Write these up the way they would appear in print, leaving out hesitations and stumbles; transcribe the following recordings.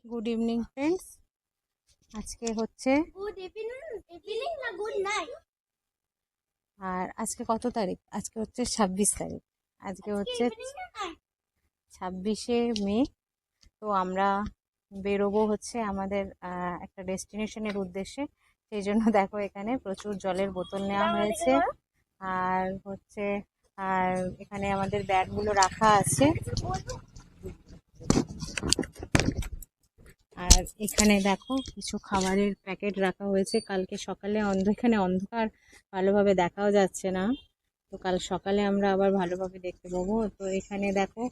Good evening friends. আজকে হচ্ছে good evening না গুড নাইট। আর আজকে কত তারিখ? আজকে হচ্ছে 26 তারিখ। আজকে হচ্ছে 26শে মে। তো আমরা বেরোবো হচ্ছে আমাদের একটা ডেস্টিনেশনের উদ্দেশ্যে। সেই জন্য দেখো এখানে প্রচুর জলের বোতল নেওয়া হয়েছে, আর হচ্ছে আর এখানে আমাদের ব্যাগগুলো রাখা আছে। আর এখানে দেখো কিছু খাবারের প্যাকেট রাখা হয়েছে। কালকে সকালে এখানে অন্ধকার, ভালোভাবে দেখাও যাচ্ছে না, তো কাল সকালে আমরা আবার ভালোভাবে দেখতে পাবো। তো এখানে দেখো,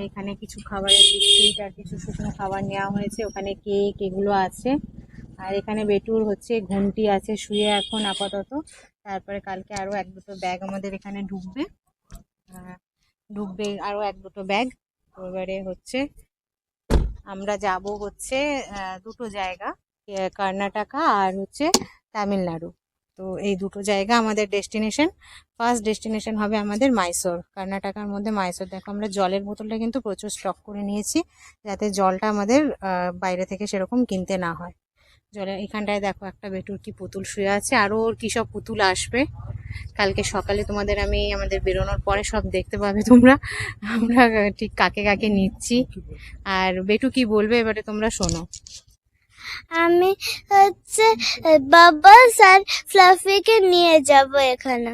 এখানে কিছু খাবারের বিস্কিট আর কিছু শুকনো খাবার নেওয়া হয়েছে। ওখানে কেক এগুলো আছে। আর এখানে বেটুর হচ্ছে ঘুমটি আছে শুয়ে এখন আপাতত। তারপরে কালকে আরো এক দুটো ব্যাগ আমাদের এখানে ঢুকবে আরো এক দুটো ব্যাগ। তো এবারে হচ্ছে আমরা যাব হচ্ছে দুটো জায়গা, কর্ণাটকা আর হচ্ছে তামিলনাড়ু। তো এই দুটো জায়গা আমাদের ডেস্টিনেশন। ফার্স্ট ডেস্টিনেশন হবে আমাদের মাইসোর, কর্ণাটকার মধ্যে মাইসোর। দেখো আমরা জলের বোতলটা কিন্তু প্রচুর স্টক করে নিয়েছি, যাতে জলটা আমাদের বাইরে থেকে সেরকম কিনতে না হয়। জলের এখানটায় দেখো একটা বেটুর কি পুতুল শুয়ে আছে, আরও ওর কী সব পুতুল আসবে কালকে সকালে। তোমাদের আমি আমাদের বেরোনোর পরে সব দেখতে পাবে তোমরা, আমরা ঠিক কাকে কাকে নিচ্ছি। আর বেটু কি বলবে এবারে তোমরা শোনো। আমি হচ্ছে বাবা স্যার ফ্লাফিকে নিয়ে যাব এখানে।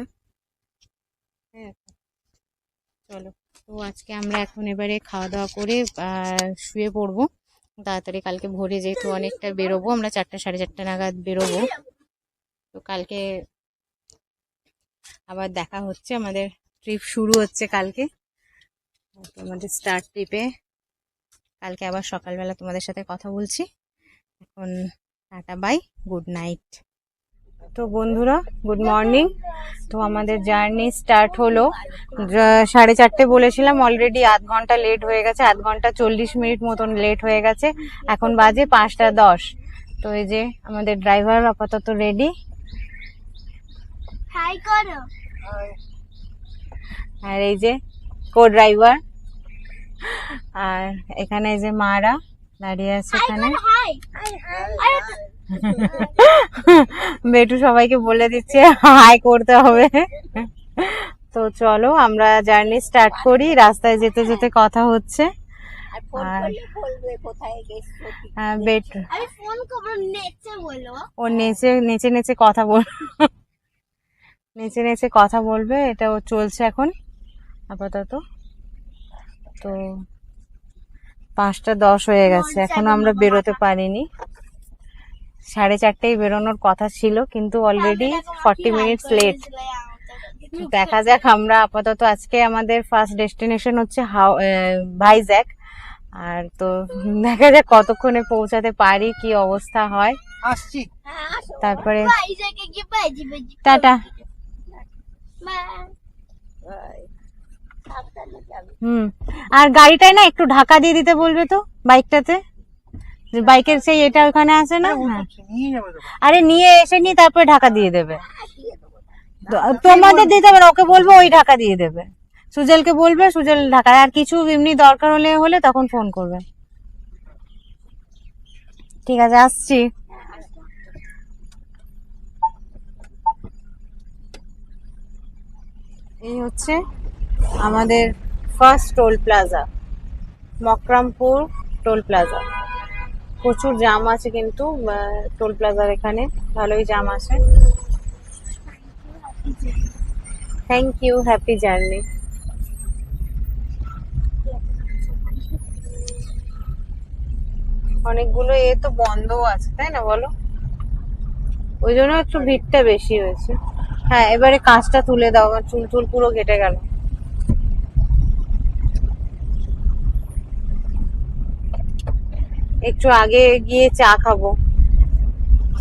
চলো, তো আজকে আমরা এখন এবারে খাওয়া দাওয়া করে শুয়ে পড়বো তাড়াতাড়ি। কালকে ভোরে যেহেতু অনেকটা বেরোবো, আমরা 4টা সাড়ে 4টা নাগাদ বেরোবো। তো কালকে আবার দেখা হচ্ছে, আমাদের ট্রিপ শুরু হচ্ছে কালকে। আমাদের স্টার্ট ট্রিপে কালকে আবার সকালবেলা তোমাদের সাথে কথা বলছি। এখন টাটা, বাই, গুড নাইট। তো বন্ধুরা, গুড মর্নিং। তো আমাদের জার্নি স্টার্ট হলো 4:30 বলেছিলাম, অলরেডি আধ ঘন্টা লেট হয়ে গেছে, আধ ঘন্টা 40 মিনিট মতন লেট হয়ে গেছে। এখন বাজে 5টা 10। তো এই যে আমাদের ড্রাইভার আপাতত রেডি। হাই করো। আর এই যে কো ড্রাইভার। আর এখানে এই যে মারা দাঁড়িয়ে আছে এখানে। বেটু সবাইকে বলে দিচ্ছে হাই করতে হবে। তো চলো আমরা জার্নি স্টার্ট করি। রাস্তায় যেতে যেতে কথা হচ্ছে। আর বেটু ও নেচে নেচে নেচে কথা নেচে নেচে কথা বলবে, এটা ও চলছে এখন আপাতত। তো 5টা 10 হয়ে গেছে, এখনো আমরা বেরোতে পারিনি। 4:30 বেরোনোর কথা ছিল, কিন্তু অলরেডি 40 মিনিটস লেট। দেখা যাক, আমরা আপাতত আজকে আমাদের ফার্স্ট ডেস্টিনেশন হচ্ছে ভাইজ্যাক। আর তো দেখা যাক কতক্ষণে পৌঁছাতে পারি, কি অবস্থা হয়। তারপরে টাটা। আর গাড়িটায় না একটু ঢাকা দিয়ে দিতে বলবে তো, বাইকটাতে। বাইকের সেই এটা ওখানে আছে না, আরে নিয়ে এসে নি তারপরে ঢাকা দিয়ে দেবে। তোমাদের দিতে হবে না, ওকে বলবো ওই ঢাকা দিয়ে দেবে। সুজেলকে বলবে, সুজেল ঢাকা। আর কিছু এমনি দরকার হলে তখন ফোন করবে। ঠিক আছে, আসছি। এই হচ্ছে আমাদের first toll plaza, Makrampur toll plaza. প্রচুর জ্যাম আছে কিন্তু টোল প্লাজার এখানে, ভালোই জ্যাম আছে। Thank you, happy journey. অনেকগুলো তো বন্ধও আছে, তাই না বলো? ওই জন্য একটু ভিড়টা বেশি হয়েছে। হ্যাঁ, এবারে কাঁচটা তুলে দাও, আমার চুল পুরো কেটে গেল। একটু আগে গিয়ে চা খাবো,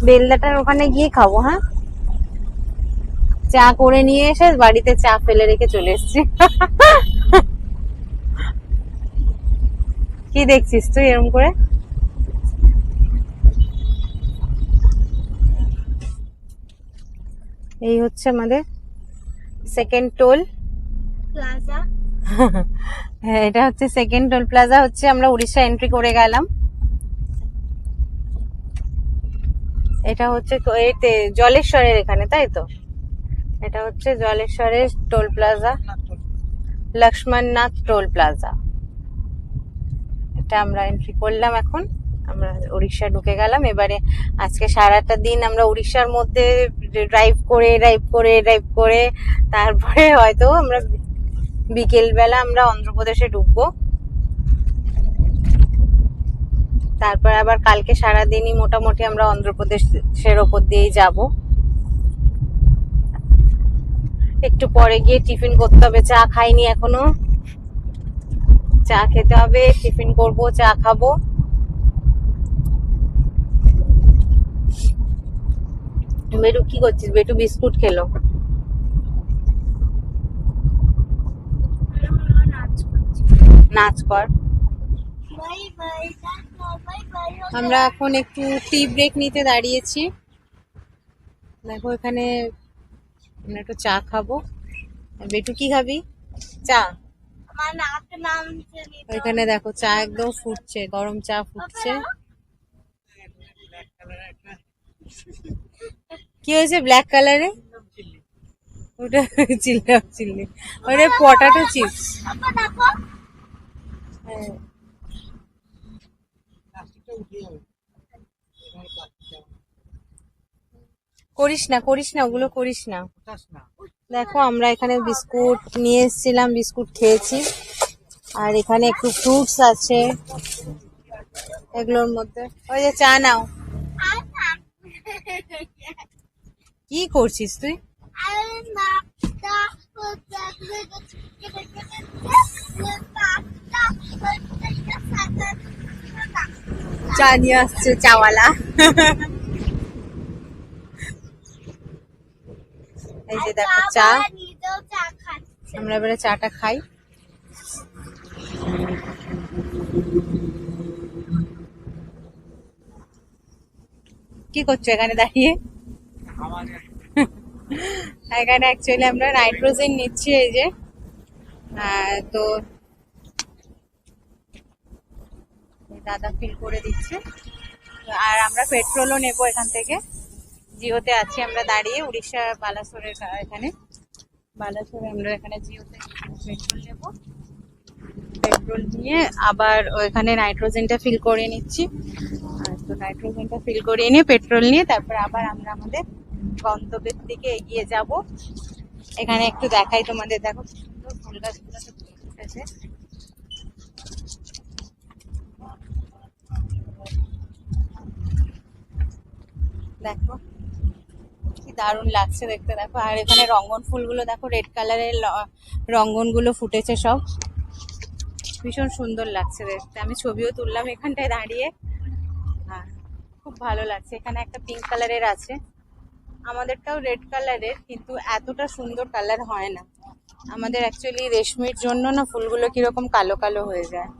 বেলদাটার ওখানে গিয়ে খাবো। হ্যাঁ, চা করে নিয়ে এসে বাড়িতে চা ফেলে রেখে চলে এসেছি। কি দেখছিস তুই এরকম করে? এই হচ্ছে আমাদের সেকেন্ড টোল প্লাজা। হ্যাঁ, এটা হচ্ছে সেকেন্ড টোল প্লাজা। হচ্ছে আমরা উড়িষ্যা এন্ট্রি করে গেলাম। এটা হচ্ছে এতে জলেশ্বরের এখানে, তাই তো? এটা হচ্ছে জলেশ্বরের টোল প্লাজা, লক্ষ্মণনাথ টোল প্লাজা। এটা আমরা এন্ট্রি করলাম। এখন আমরা উড়িষ্যা ঢুকে গেলাম। এবারে আজকে সারাটা দিন আমরা উড়িষ্যার মধ্যে ড্রাইভ করে তারপরে হয়তো আমরা বিকেল বেলা আমরা অন্ধ্রপ্রদেশে ঢুকবো। তারপর আবার কালকে সারাদিনই মোটামুটি আমরা অন্ধ্রপ্রদেশের ওপর দিয়েই যাব। একটু পরে গিয়ে টিফিন করতে হবে, চা খাইনি এখনো, চা খেতে হবে, টিফিন করব, চা খাবো। বেটু কি করছিস? বেটু বিস্কুট খেলো। নাচ কর। Bye bye, bye bye. আমরা এখন একটু টি ব্রেক নিতে দাঁড়িয়েছি। দেখো এখানে আমরা একটু চা খাবো। বেটু কি খাবি? চা। আমার নাক নাম ওইখানে দেখো চা একদম ফুটছে, গরম চা ফুটছে। কি হয়েছে ব্ল্যাক কালারে? ওটা চিল্লি, ওটা পটাটো চিপস। দেখো করিস না ওগুলো করিস না। দেখো আমরা এখানে বিস্কুট নিয়ে এসেছিলাম, বিস্কুট খেয়েছি। আর এখানে একটু ফ্রুটস আছে এগুলোর মধ্যে। ওই যে চা নাও। কি করছিস তুই? চা নিয়ে আসছে চাওয়ালা। এই যে দেখো চা। আমরা এবারে চাটা খাই। কি করছো এখানে দাঁড়িয়ে? এখানে অ্যাকচুয়ালি আমরা নাইট্রোজেন নিচ্ছি, এই যে। তো দাদা ফিল করে দিচ্ছে। আর আমরা পেট্রোলও নেবো এখান থেকে। জিওতে আছি আমরা দাঁড়িয়ে, উড়িষ্যা বালাসোরের এখানে। বালাসোরে আমরা এখানে জিওতে পেট্রোল নেবো। পেট্রোল নিয়ে আবার ওইখানে নাইট্রোজেনটা ফিল করে নিচ্ছি। আর তো নাইট্রোজেনটা ফিল করে নিয়ে পেট্রোল নিয়ে তারপর আবার আমরা আমাদের গন্তব্যের দিকে এগিয়ে যাব। এখানে একটু দেখাই তোমাদের, দেখো কি সুন্দর ফুল গাছগুলো ফুটেছে। দেখো কি দারুণ লাগছে দেখতে, দেখো। আর এখানে রঙ্গন ফুলগুলো দেখো, রেড কালারের রঙ্গন গুলো ফুটেছে সব, ভীষণ সুন্দর লাগছে দেখতে। আমি ছবিও তুললাম এখানটায় দাঁড়িয়ে। হ্যাঁ, খুব ভালো লাগছে। এখানে একটা পিঙ্ক কালারের আছে, আমাদেরটাও রেড কালারের, কিন্তু এতটা সুন্দর কালার হয় না আমাদের। অ্যাকচুয়ালি রেশমির জন্য না ফুলগুলো কিরকম কালো কালো হয়ে যায়।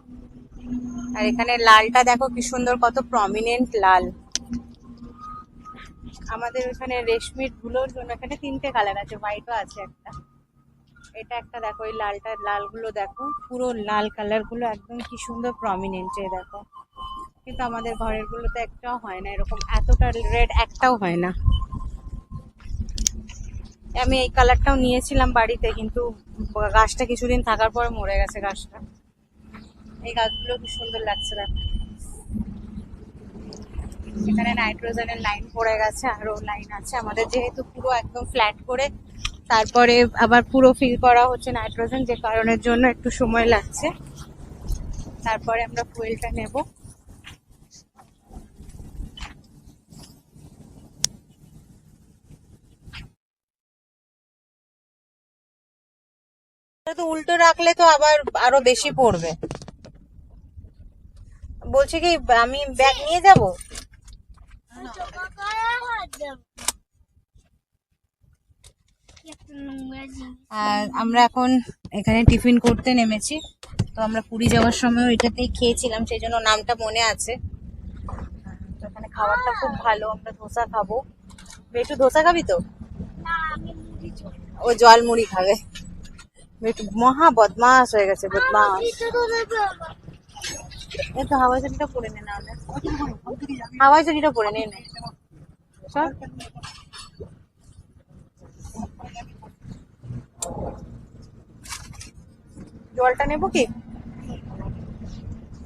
আর এখানে লালটা দেখো কি সুন্দর, কত প্রমিনেন্ট লাল। আমাদের ওখানে রেশমির ধুলোর জন্য এখানে তিনটে কালার আছে, হোয়াইটও আছে একটা। এটা একটা দেখো, এই লালগুলো দেখো, পুরো লাল কালার গুলো একদম কি সুন্দর প্রমিনেন্ট, এই দেখো। কিন্তু আমাদের ঘরের গুলোতে একটাও হয় না এরকম, এতটা রেড একটাও হয় না। আমি এই কালারটাও নিয়েছিলাম বাড়িতে, কিন্তু গাছটা কিছুদিন থাকার পরে মরে গেছে গাছটা। এই গাছগুলো কি সুন্দর লাগছে দেখো। এখানে নাইট্রোজেনের লাইন পড়ে গেছে, আরো লাইন আছে আমাদের, যেহেতু পুরো একদম ফ্ল্যাট করে তারপরে আবার পুরো ফিল করা হচ্ছে নাইট্রোজেন, যে কারণের জন্য একটু সময় লাগছে। তারপরে আমরা ফুয়েলটা নেব। তো উল্টো রাখলে তো আবার আরো বেশি পড়বে। বলছি কি আমি ব্যাগ নিয়ে যাব? আর আমরা এখন এখানে টিফিন করতে নেমেছি। তো আমরা পুরী যাওয়ার সময় এটাতেই খেয়েছিলাম, সেই জন্য নামটা মনে আছে। তো এখানে খাবারটা খুব ভালো, আমরা ধোসা খাবো। একটু ধোসা খাবি তো? ও জল মুড়ি খাবে। একটু মহা বদমাস হয়ে গেছে, বদমাস। এই তো হাওয়াই চটিটা পরে নে, না হলে হাওয়াই চটিটা পরে নে। চল। জলটা নেবো কি?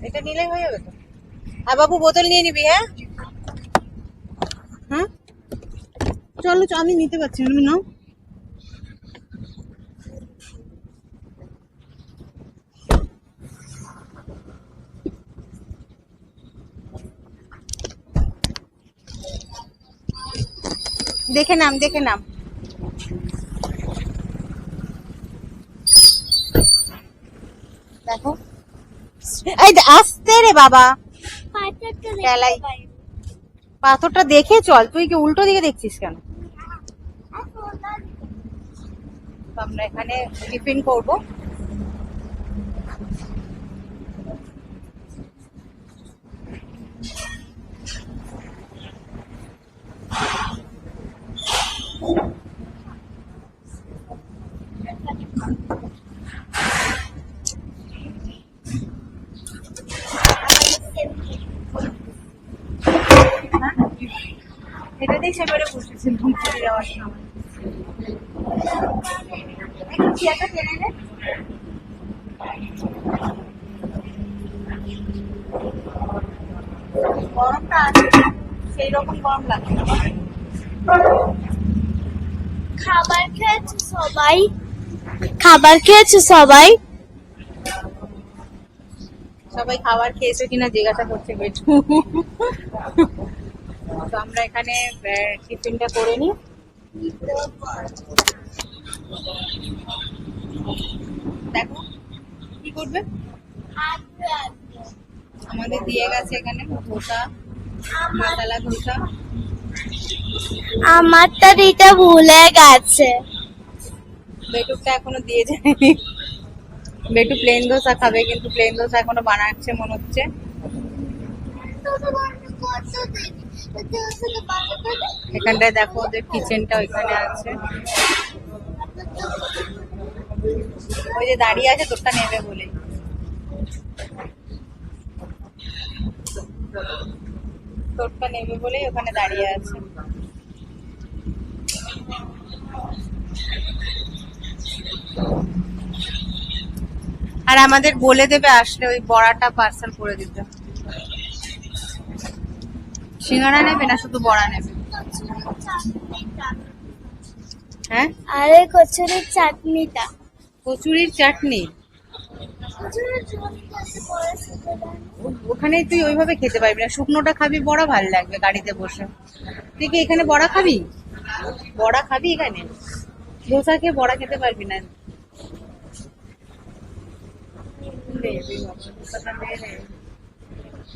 এটা নিলেই হয়ে যাবে তো। আর বাবু বোতল নিয়ে নিবি, হ্যাঁ হ্যাঁ চলো, আমি নিতে পারছি না, তুমি নাও। দেখে নাম, দেখে নাম। দেখো, এই আস্তে রে বাবা, পাথরটা খেলাই। দেখতে পাই। পাথরটা দেখে চল, তুই কি উল্টো দিকে দেখছিস কেন? তো আমরা এখানে টিফিন করব। এটা দিয়ে সেবারে বসেছিলাম চলে যাওয়ার সময়। একটু চেয়ারটা টেনে নে। গরমটা আছে, সেই রকম গরম লাগছে না। খাবার খেয়েছে সবাই? খাবার খেয়েছে সবাই? সবাই খাবার খেয়েছে কিনা জিজ্ঞাসা করছে বেটু। তো আমরা এখানে টিফিনটা করে নিই। দেখো কি করবে, আমাদের দিয়ে গেছে এখানে ধোসা, মশলা ধোসা। আমার তো এটা ভুলে গেছে। বেটুকটা এখনো দিয়ে যায়নি। বেটু প্লেন ধোসা খাবে, কিন্তু প্লেন ধোসা এখনো বানাচ্ছে মনে হচ্ছে। এখানটায় দেখো ওদের কিচেনটা ওইখানে আছে। ওই যে দাঁড়িয়ে আছে তোরটা নেবে বলে, তোরটা নেবে বলেই ওখানে দাঁড়িয়ে আছে। আর আমাদের বলে দেবে আসলে ওই বড়াটা পার্সেল করে দিতে। সিঙ্গাড়া নেবে না শুধু বড়া নেবে? হ্যাঁ, আরে কচুরির চাটনিটা। কচুরির চাটনি ওখানে তুই ওইভাবে খেতে পারবি না, শুকনোটা খাবি, বড়া ভালো লাগবে গাড়িতে বসে। তুই কি এখানে বড়া খাবি? বড়া খাবি এখানে? ধোসা খেয়ে বড়া খেতে পারবি না।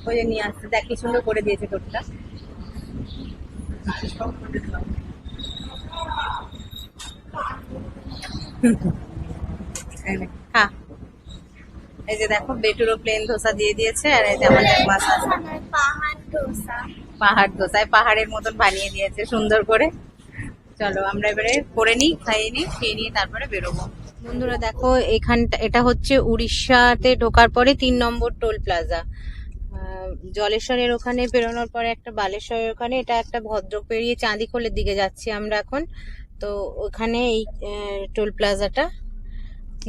ওই যে নিয়ে আসতে দেখ কি সুন্দর করে দিয়েছে তোরটা। হ্যাঁ, এই যে দেখো বেটুরো প্লেন ধোসা দিয়ে দিয়েছে, আর এই যে আমাদের মাসালা পাহাড় ডোসা। পাহাড় ধোসায় পাহাড়ের মতন বানিয়ে দিয়েছে সুন্দর করে। চলো আমরা এবারে করে নিই, খাইয়ে নিই, খেয়ে নিয়ে তারপরে বেরোবো। বন্ধুরা দেখো, এখানটা এটা হচ্ছে উড়িষ্যাতে ঢোকার পরে 3 নম্বর টোল প্লাজা। জলেশ্বরের ওখানে বেরোনোর পরে একটা বালেশ্বরের ওখানে, এটা একটা ভদ্রক পেরিয়ে চাঁদিখোলের দিকে যাচ্ছি আমরা এখন। তো ওখানে এই টোল প্লাজাটা,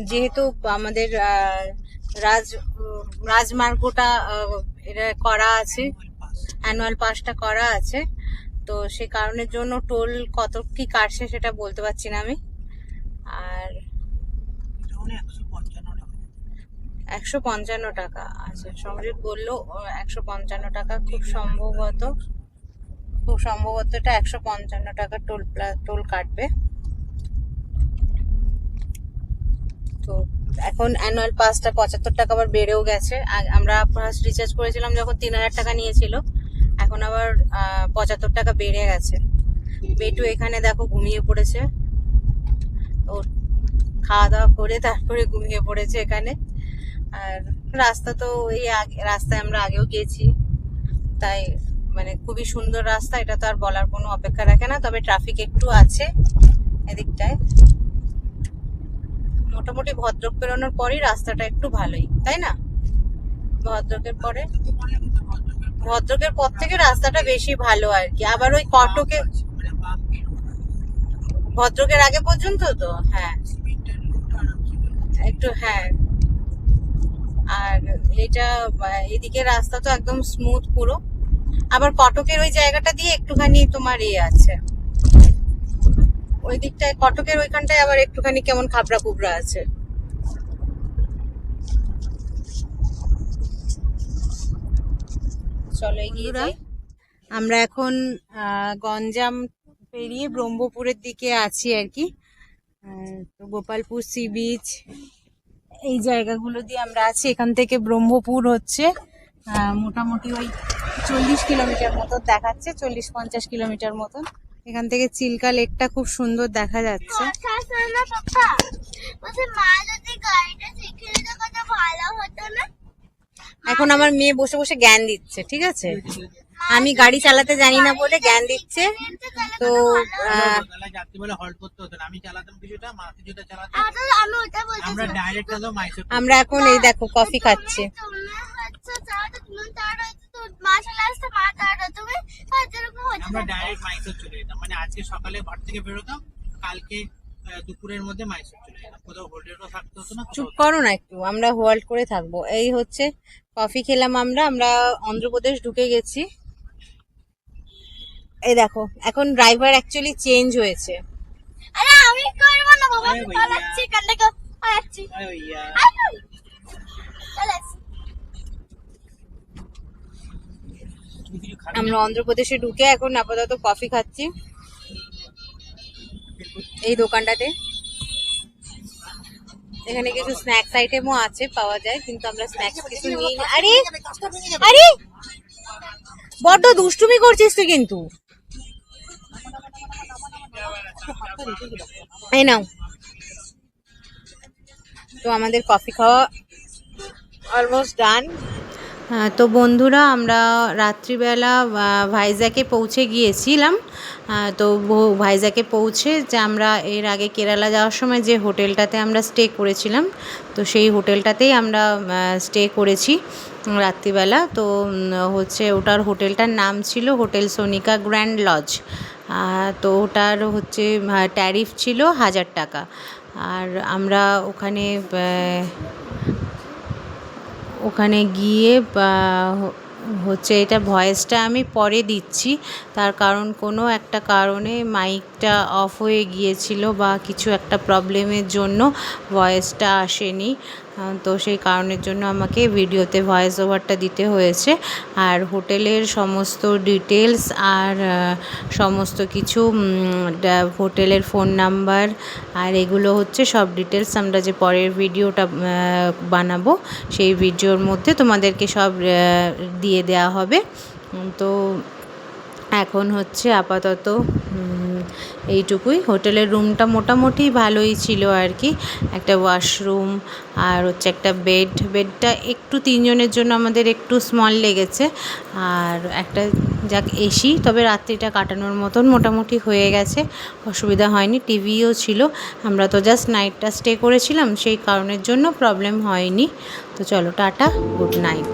যেহেতু আমাদের রাজমার্গটা এটা করা আছে, অ্যানুয়াল পাসটা করা আছে, তো সে কারণের জন্য টোল কত কি কাটছে সেটা বলতে পারছি না আমি। আর 155 টাকা আছে, সমৃদ্ধ বললো 155 টাকা, খুব সম্ভবত এটা 155 টাকা টোল কাটবে। তো এখন অ্যানুয়াল পাসটা 75 টাকা আবার বেড়েও গেছে। আমরা ফার্স্ট রিচার্জ করেছিলাম যখন 3000 টাকা নিয়েছিল, এখন আবার 75 টাকা বেড়ে গেছে। বেটু এখানে দেখো ঘুমিয়ে পড়েছে, ও খাওয়া দাওয়া করে তারপরে ঘুমিয়ে পড়েছে এখানে। আর রাস্তা তো এই রাস্তায় আমরা আগেও গেছি, তাই মানে খুবই সুন্দর রাস্তা, এটা তো আর বলার কোনো অপেক্ষা রাখে না। তবে ট্রাফিক একটু আছে এদিকটায়। মোটামুটি ভদ্রক পেরোনোর পরই রাস্তাটা একটু ভালোই, তাই না? ভদ্রকের পরে ভদ্রকের পর থেকে রাস্তাটা বেশি ভালো আর কি। আবার ওই কটকে ভদ্রকের আগে পর্যন্ত তো হ্যাঁ একটু হ্যাঁ। আর এটা এদিকে রাস্তা তো একদম স্মুথ পুরো। আবার কটকের ওই জায়গাটা দিয়ে একটুখানি তোমার আছে, ওই দিকটায় কটকের ওইখানটায় আবার একটুখানি কেমন খাবড়া কুবড়া আছে। চলো এগিয়ে যাই। আমরা এখন গঞ্জাম পেরিয়ে ব্রহ্মপুরের দিকে আছি আর কি। তো গোপালপুর সি বিচ এই জায়গাগুলো দিয়ে আমরা আছি। এখান থেকে ব্রহ্মপুর হচ্ছে মোটামুটি ওই 40 কিলোমিটার মতো দেখাচ্ছে, 40-50 কিলোমিটার মতন। এখান থেকে চিল্কা লেকটা খুব সুন্দর দেখা যাচ্ছে। এখন আমার মেয়ে বসে বসে জ্ঞান দিচ্ছে, ঠিক আছে? আমি গাড়ি চালাতে জানি না বলে জ্ঞান দিচ্ছে। তো আমরা এখন এই দেখো কফি খাচ্ছি। আমরা ডাইরেক্ট মাইসোর চলে যেতাম, মানে আজকে সকালে ঘর থেকে বেরোতাম, কালকে দুপুরের মধ্যে মাইসোর চলে যেতাম, কোথাও হোটেলও থাকতে হতো না। চুপ করো না একটু, আমরা হোল্ড করে থাকবো। এই হচ্ছে কফি খেলাম আমরা অন্ধ্রপ্রদেশ ঢুকে গেছি। এই দেখো এখন ড্রাইভার অ্যাকচুয়ালি চেঞ্জ হয়েছে। আরে আমি করব না বাবা, আমি পালাচ্ছি কান্না পালাচ্ছি। আরে ভাইয়া আমরা অন্ধ্রপ্রদেশে ঢুকে এখন আপাতত কফি খাচ্ছি এই দোকানটাতে। এখানে কিছু স্ন্যাক্স আইটেমও আছে, পাওয়া যায়, কিন্তু আমরা স্ন্যাক্স কিছু নিই। আরে আরে বড্ড দুষ্টুমি করছিস তুই কিন্তু। এই নাও। তো আমাদের কফি খাওয়া অলমোস্ট ডান। তো বন্ধুরা আমরা রাত্রিবেলা ভাইজ্যাগে পৌঁছে গিয়েছিলাম। তো ভাইজ্যাগে পৌঁছে যে আমরা এর আগে কেরালা যাওয়ার সময় যে হোটেলটাতে আমরা স্টে করেছিলাম, তো সেই হোটেলটাতেই আমরা স্টে করেছি রাত্রিবেলা। তো হচ্ছে ওটার হোটেলটার নাম ছিল হোটেল সোনিকা গ্র্যান্ড লজ। তো ওটার হচ্ছে ট্যারিফ ছিল 1000 টাকা। আর আমরা ওখানে গিয়ে হচ্ছে এটা ভয়েসটা আমি পরে দিচ্ছি, তার কারণ কোনো একটা কারণে মাইকটা অফ হয়ে গিয়েছিল বা কিছু একটা প্রবলেমের জন্য ভয়েসটা আসেনি। তো সেই কারণের জন্য আমাকে ভিডিওতে ভয়েস ওভারটা দিতে হয়েছে। আর হোটেলের সমস্ত ডিটেলস আর সমস্ত কিছু হোটেলের ফোন নাম্বার আর এগুলো হচ্ছে সব ডিটেলস আমরা যে পরের ভিডিওটা বানাবো সেই ভিডিওর মধ্যে তোমাদেরকে সব দিয়ে দেওয়া হবে। তো এখন হচ্ছে আপাতত এইটুকুই। হোটেলের রুমটা মোটামুটি ভালোই ছিল আর কি, একটা ওয়াশরুম আর হচ্ছে একটা বেডটা একটু 3 জনের জন্য আমাদের একটু স্মল লেগেছে। আর একটা যাক এসি, তবে রাত্রিটা কাটানোর মতন মোটামুটি হয়ে গেছে, অসুবিধা হয়নি। টিভিও ছিল, আমরা তো জাস্ট নাইটটা স্টে করেছিলাম, সেই কারণের জন্য প্রবলেম হয়নি। তো চলো টাটা, গুড নাইট।